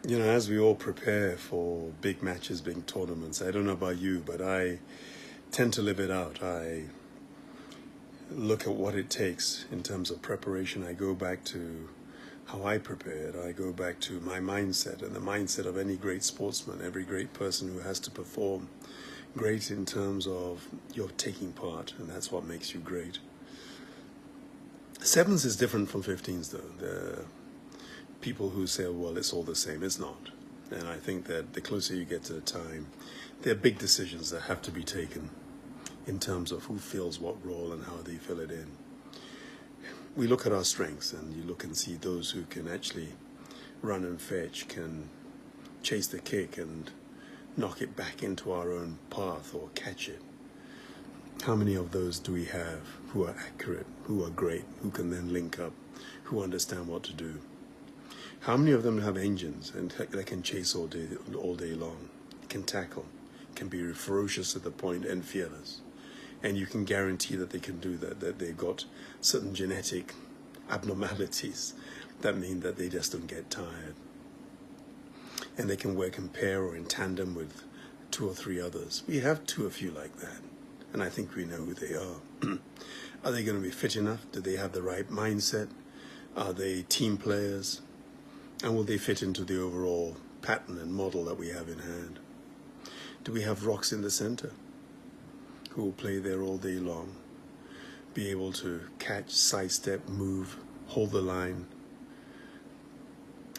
You know, as we all prepare for big matches, big tournaments, I don't know about you, but I tend to live it out. I look at what it takes in terms of preparation. I go back to how I prepared. I go back to my mindset and the mindset of any great sportsman, every great person who has to perform great in terms of your taking part, and that's what makes you great. Sevens is different from 15s, though. There are people who say, well, it's all the same. It's not. And I think that the closer you get to the time, there are big decisions that have to be taken in terms of who fills what role and how they fill it in. We look at our strengths, and you look and see those who can actually run and fetch, can chase the kick and knock it back into our own path or catch it. How many of those do we have who are accurate, who are great, who can then link up, who understand what to do? How many of them have engines and they can chase all day long, can tackle, can be ferocious at the point and fearless? And you can guarantee that they can do that they've got certain genetic abnormalities that mean that they just don't get tired. And they can work in pair or in tandem with 2 or 3 others. We have 2 or few like that, and I think we know who they are. Are they going to be fit enough? Do they have the right mindset? Are they team players? And will they fit into the overall pattern and model that we have in hand? Do we have rocks in the center who will play there all day long, be able to catch, sidestep, move, hold the line,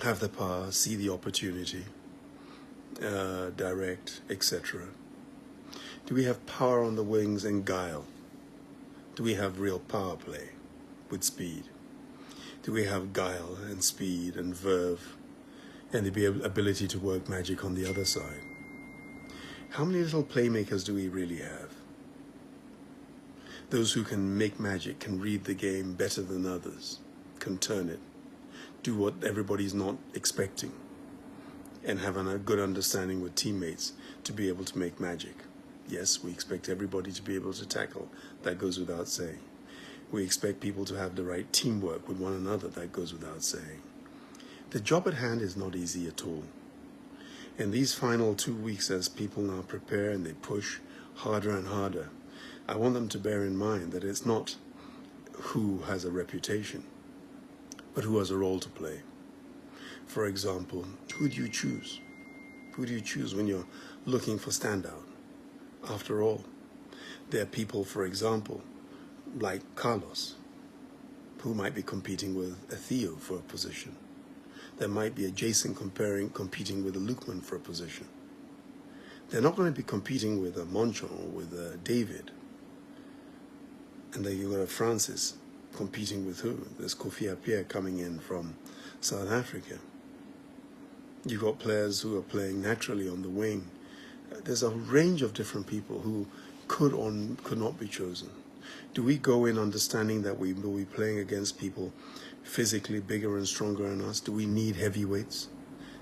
have the power, see the opportunity, direct, etc.? Do we have power on the wings and guile? Do we have real power play with speed? Do we have guile and speed and verve and the ability to work magic on the other side? How many little playmakers do we really have? Those who can make magic, can read the game better than others, can turn it, do what everybody's not expecting, and have a good understanding with teammates to be able to make magic. Yes, we expect everybody to be able to tackle. That goes without saying. We expect people to have the right teamwork with one another. That goes without saying. The job at hand is not easy at all. In these final 2 weeks, as people now prepare and they push harder and harder, I want them to bear in mind that it's not who has a reputation, but who has a role to play. For example, who do you choose? Who do you choose when you're looking for standout? After all, there are people, for example, like Carlos, who might be competing with a Theo for a position. There might be a Jason competing with a Lukman for a position. They're not going to be competing with a Moncho or with a David. And then you've got a Francis competing with who? There's Kofi Appiah coming in from South Africa. You've got players who are playing naturally on the wing. There's a range of different people who could or could not be chosen. Do we go in understanding that we will be playing against people physically bigger and stronger than us? Do we need heavyweights?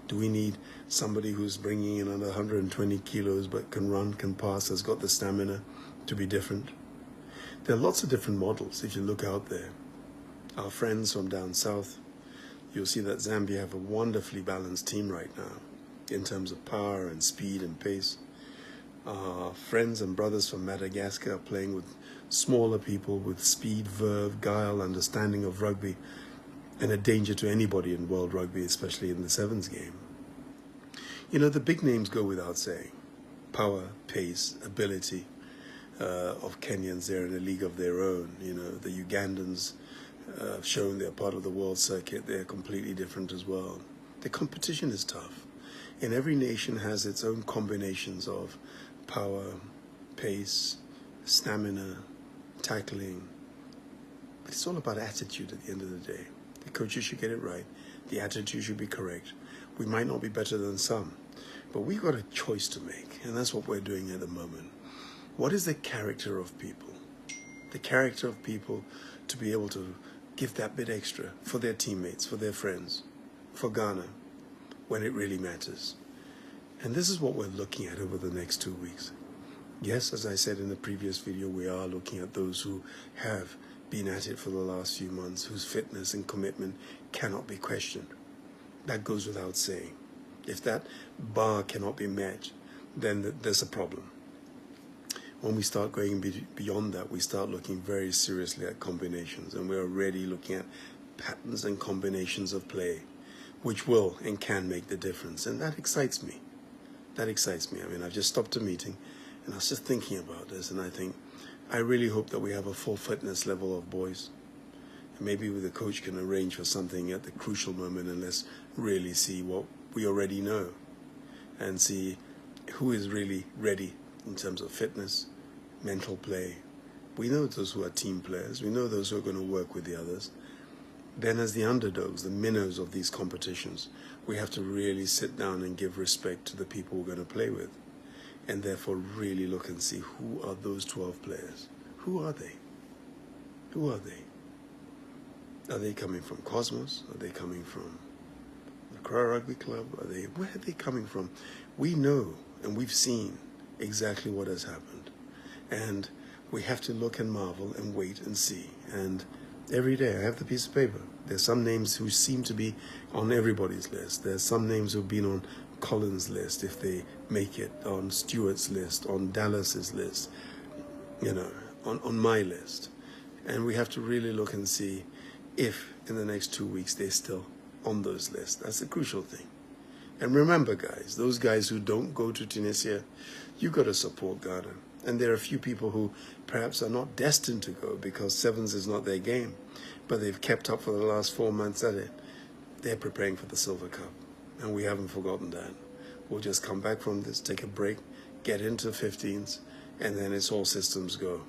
Do we need somebody who's bringing in under 120 kilos but can run, can pass, has got the stamina to be different? There are lots of different models if you look out there. Our friends from down south, you'll see that Zambia have a wonderfully balanced team right now in terms of power and speed and pace. Our friends and brothers from Madagascar are playing with smaller people with speed, verve, guile, understanding of rugby, and a danger to anybody in world rugby, especially in the sevens game. You know, the big names go without saying. Power, pace, ability of Kenyans. They're in a league of their own. You know, the Ugandans have shown they're part of the world circuit. They're completely different as well. The competition is tough. And every nation has its own combinations of power, pace, stamina, tackling. But it's all about attitude at the end of the day. The coaches should get it right. The attitude should be correct. We might not be better than some, but we've got a choice to make, and that's what we're doing at the moment. What is the character of people? The character of people to be able to give that bit extra for their teammates, for their friends, for Ghana, when it really matters. And this is what we're looking at over the next 2 weeks. Yes, as I said in the previous video, we are looking at those who have been at it for the last few months, whose fitness and commitment cannot be questioned. That goes without saying. If that bar cannot be met, then there's a problem. When we start going beyond that, we start looking very seriously at combinations, and we're already looking at patterns and combinations of play, which will and can make the difference. And that excites me. That excites me. I mean, I've just stopped a meeting, and I was just thinking about this, and I really hope that we have a full fitness level of boys. And maybe the coach can arrange for something at the crucial moment, and let's really see what we already know and see who is really ready in terms of fitness, mental play. We know those who are team players. We know those who are going to work with the others. Then as the underdogs, the minnows of these competitions, we have to really sit down and give respect to the people we're going to play with, and therefore really look and see who are those 12 players. Who are they? Who are they? Are they coming from Cosmos? Are they coming from the Crow Rugby Club? Where are they coming from? We know and we've seen exactly what has happened. And we have to look and marvel and wait and see. And every day I have the piece of paper. There's some names who seem to be on everybody's list. There's some names who've been on Collins' list, if they make it, on Stewart's list, on Dallas's list, on my list. And we have to really look and see if in the next 2 weeks they're still on those lists. That's the crucial thing. And remember, guys, those guys who don't go to Tunisia, you got to support Ghana. And there are a few people who perhaps are not destined to go because sevens is not their game, but they've kept up for the last 4 months at it. They're preparing for the Silver Cup, and we haven't forgotten that. We'll just come back from this, take a break, get into 15s, and then it's all systems go.